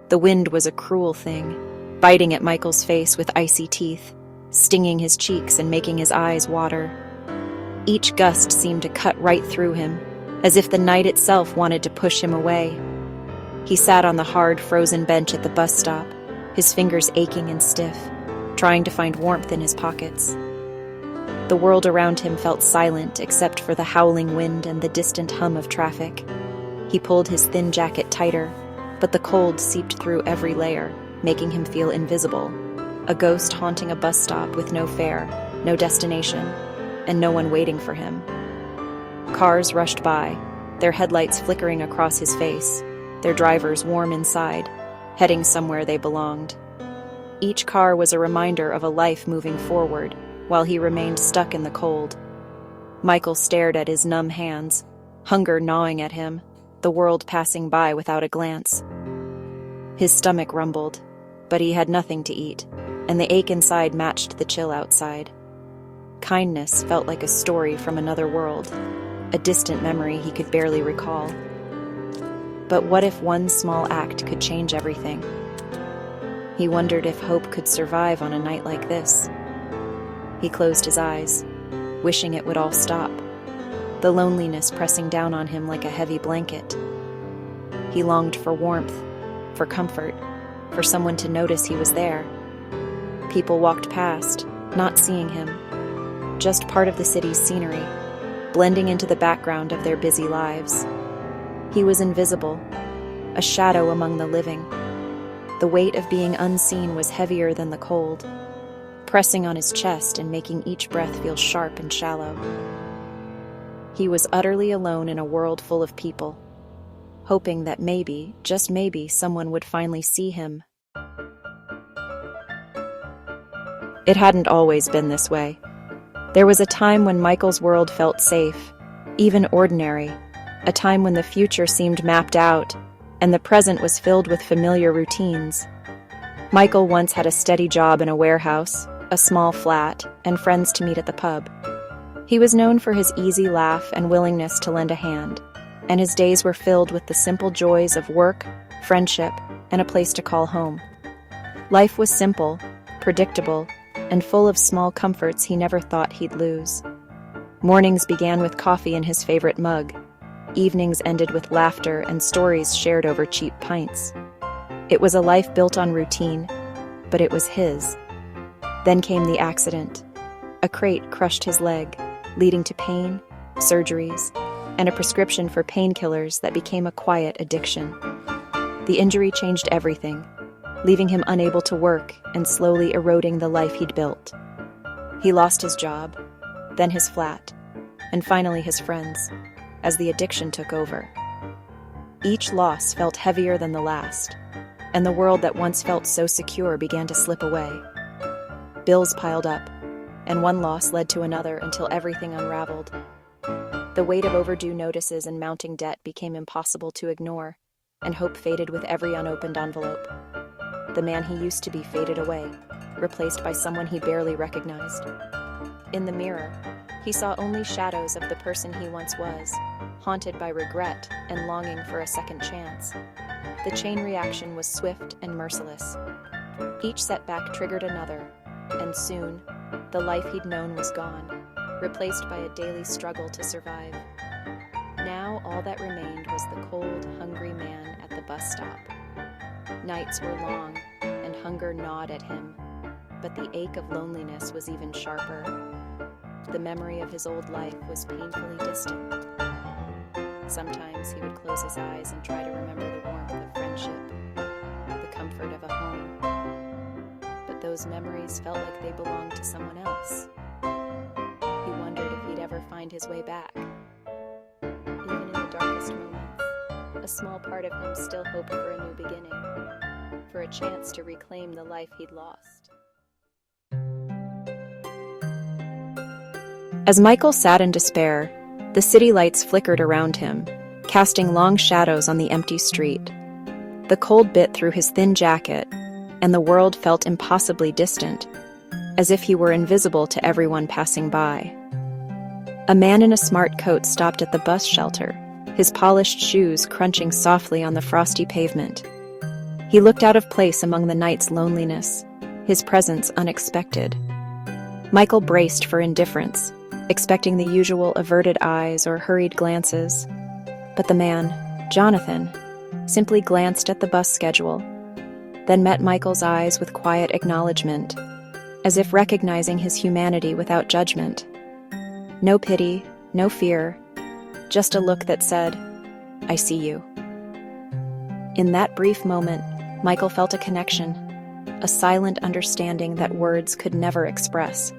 The wind was a cruel thing, biting at Michael's face with icy teeth, stinging his cheeks and making his eyes water. Each gust seemed to cut right through him, as if the night itself wanted to push him away. He sat on the hard, frozen bench at the bus stop, his fingers aching and stiff, trying to find warmth in his pockets. The world around him felt silent except for the howling wind and the distant hum of traffic. He pulled his thin jacket tighter, but the cold seeped through every layer, making him feel invisible, a ghost haunting a bus stop with no fare, no destination, and no one waiting for him. Cars rushed by, their headlights flickering across his face, their drivers warm inside, heading somewhere they belonged. Each car was a reminder of a life moving forward, while he remained stuck in the cold. Michael stared at his numb hands, hunger gnawing at him, the world passing by without a glance. His stomach rumbled, but he had nothing to eat, and the ache inside matched the chill outside. Kindness felt like a story from another world, a distant memory he could barely recall. But what if one small act could change everything? He wondered if hope could survive on a night like this. He closed his eyes, wishing it would all stop, the loneliness pressing down on him like a heavy blanket. He longed for warmth, for comfort, for someone to notice he was there. People walked past, not seeing him, just part of the city's scenery, blending into the background of their busy lives. He was invisible, a shadow among the living. The weight of being unseen was heavier than the cold, pressing on his chest and making each breath feel sharp and shallow. He was utterly alone in a world full of people, hoping that maybe, just maybe, someone would finally see him. It hadn't always been this way. There was a time when Michael's world felt safe, even ordinary, a time when the future seemed mapped out, and the present was filled with familiar routines. Michael once had a steady job in a warehouse, a small flat, and friends to meet at the pub. He was known for his easy laugh and willingness to lend a hand, and his days were filled with the simple joys of work, friendship, and a place to call home. Life was simple, predictable, and full of small comforts he never thought he'd lose. Mornings began with coffee in his favorite mug. Evenings ended with laughter and stories shared over cheap pints. It was a life built on routine, but it was his. Then came the accident. A crate crushed his leg, leading to pain, surgeries, and a prescription for painkillers that became a quiet addiction. The injury changed everything, leaving him unable to work and slowly eroding the life he'd built. He lost his job, then his flat, and finally his friends, as the addiction took over. Each loss felt heavier than the last, and the world that once felt so secure began to slip away. Bills piled up, and one loss led to another until everything unraveled. The weight of overdue notices and mounting debt became impossible to ignore, and hope faded with every unopened envelope. The man he used to be faded away, replaced by someone he barely recognized. In the mirror, he saw only shadows of the person he once was, haunted by regret and longing for a second chance. The chain reaction was swift and merciless. Each setback triggered another, and soon, the life he'd known was gone, replaced by a daily struggle to survive. Now all that remained was the cold, hungry man at the bus stop. Nights were long, and hunger gnawed at him, but the ache of loneliness was even sharper. The memory of his old life was painfully distant. Sometimes he would close his eyes and try to remember the warmth of friendship, the comfort of a home. But those memories felt like they belonged to someone else. He wondered if he'd ever find his way back. Even in the darkest moments, a small part of him still hoped for a new beginning, for a chance to reclaim the life he'd lost. As Michael sat in despair, the city lights flickered around him, casting long shadows on the empty street. The cold bit through his thin jacket, and the world felt impossibly distant, as if he were invisible to everyone passing by. A man in a smart coat stopped at the bus shelter, his polished shoes crunching softly on the frosty pavement. He He looked out of place among the night's loneliness, his presence unexpected. Michael braced for indifference, expecting the usual averted eyes or hurried glances. But the man, Jonathan, simply glanced at the bus schedule, then met Michael's eyes with quiet acknowledgement, as if recognizing his humanity without judgment. No pity, no fear, just a look that said, "I see you." In that brief moment, Michael felt a connection, a silent understanding that words could never express.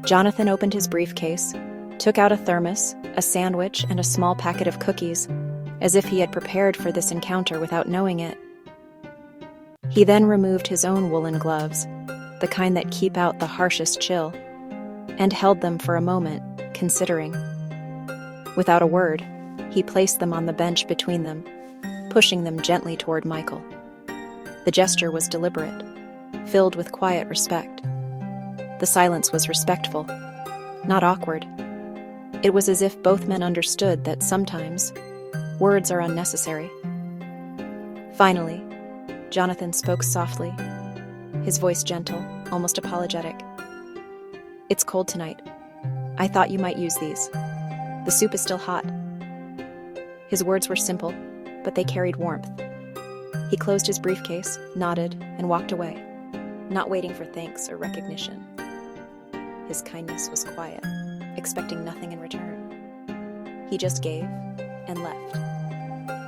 Jonathan opened his briefcase, took out a thermos, a sandwich, and a small packet of cookies, as if he had prepared for this encounter without knowing it. He then removed his own woolen gloves, the kind that keep out the harshest chill, and held them for a moment, considering. Without a word, he placed them on the bench between them, pushing them gently toward Michael. The gesture was deliberate, filled with quiet respect. The silence was respectful, not awkward. It was as if both men understood that sometimes words are unnecessary. Finally, Jonathan spoke softly, his voice gentle, almost apologetic. "It's cold tonight. I thought you might use these. The soup is still hot." His words were simple, but they carried warmth. He closed his briefcase, nodded, and walked away, not waiting for thanks or recognition. His kindness was quiet, expecting nothing in return. He just gave and left.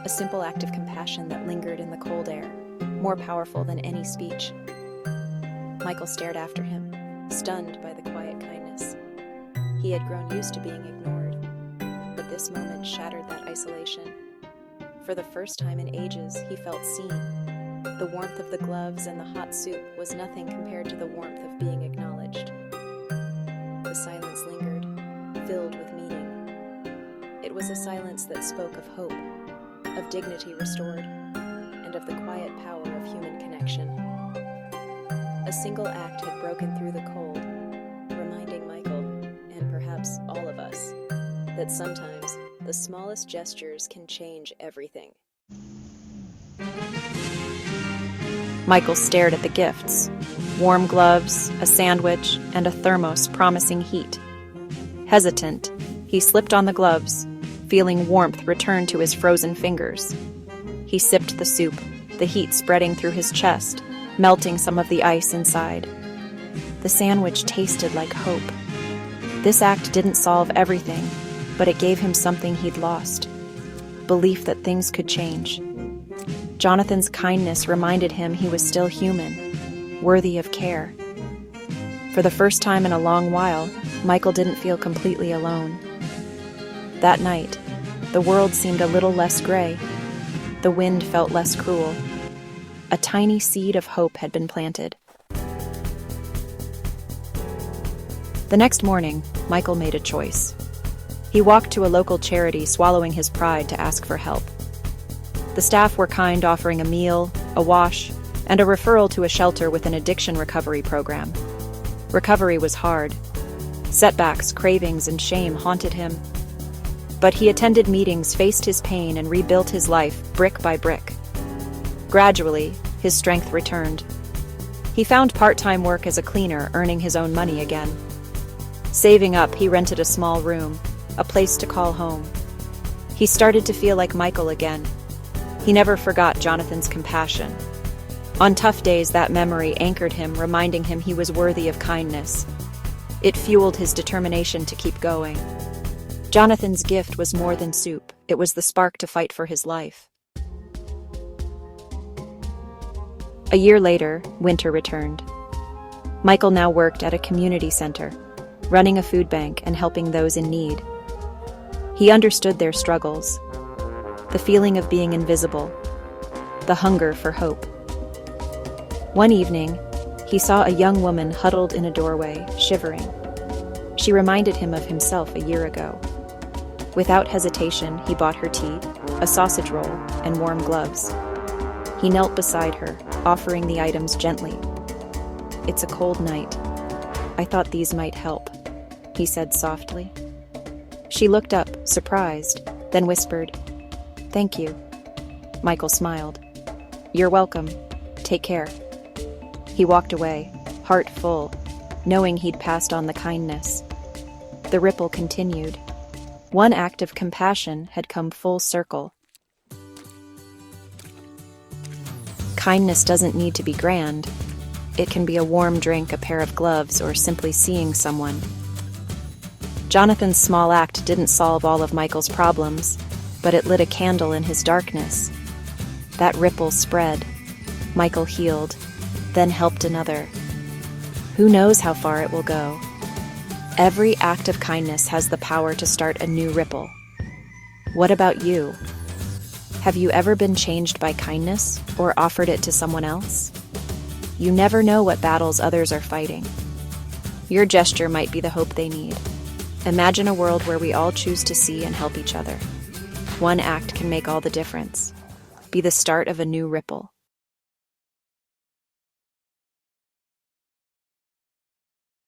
A simple act of compassion that lingered in the cold air, more powerful than any speech. Michael stared after him, stunned by the quiet kindness. He had grown used to being ignored, but this moment shattered that isolation. For the first time in ages, he felt seen. The warmth of the gloves and the hot soup was nothing compared to the warmth of being acknowledged. The silence lingered, filled with meaning. It was a silence that spoke of hope, of dignity restored, and of the quiet power of human connection. A single act had broken through the cold, reminding Michael, and perhaps all of us, that sometimes the smallest gestures can change everything. Michael stared at the gifts: warm gloves, a sandwich, and a thermos promising heat. Hesitant, he slipped on the gloves, feeling warmth return to his frozen fingers. He sipped the soup, the heat spreading through his chest, melting some of the ice inside. The sandwich tasted like hope. This act didn't solve everything, but it gave him something he'd lost: belief that things could change. Jonathan's kindness reminded him he was still human, worthy of care. For the first time in a long while, Michael didn't feel completely alone. That night, the world seemed a little less gray. The wind felt less cruel. A tiny seed of hope had been planted. The next morning, Michael made a choice. He walked to a local charity, swallowing his pride to ask for help. The staff were kind, offering a meal, a wash, and a referral to a shelter with an addiction recovery program. Recovery was hard. Setbacks, cravings, and shame haunted him. But he attended meetings, faced his pain, and rebuilt his life brick by brick. Gradually, his strength returned. He found part-time work as a cleaner, earning his own money again. Saving up, he rented a small room, a place to call home. He started to feel like Michael again. He never forgot Jonathan's compassion. On tough days, that memory anchored him, reminding him he was worthy of kindness. It fueled his determination to keep going. Jonathan's gift was more than soup. It was the spark to fight for his life. A year later, winter returned. Michael now worked at a community center, running a food bank and helping those in need. He understood their struggles, the feeling of being invisible, the hunger for hope. One evening, he saw a young woman huddled in a doorway, shivering. She reminded him of himself a year ago. Without hesitation, he bought her tea, a sausage roll, and warm gloves. He knelt beside her, offering the items gently. "It's a cold night. I thought these might help," he said softly. She looked up, surprised, then whispered, "Thank you." Michael smiled. You're welcome. Take care. He walked away, heart full, knowing he'd passed on the kindness. The ripple continued. One act of compassion had come full circle. Kindness doesn't need to be grand. It can be a warm drink, a pair of gloves, or simply seeing someone. Jonathan's small act didn't solve all of Michael's problems, but it lit a candle in his darkness. That ripple spread. Michael healed, then helped another. Who knows how far it will go? Every act of kindness has the power to start a new ripple. What about you? Have you ever been changed by kindness or offered it to someone else? You never know what battles others are fighting. Your gesture might be the hope they need. Imagine a world where we all choose to see and help each other. One act can make all the difference. Be the start of a new ripple.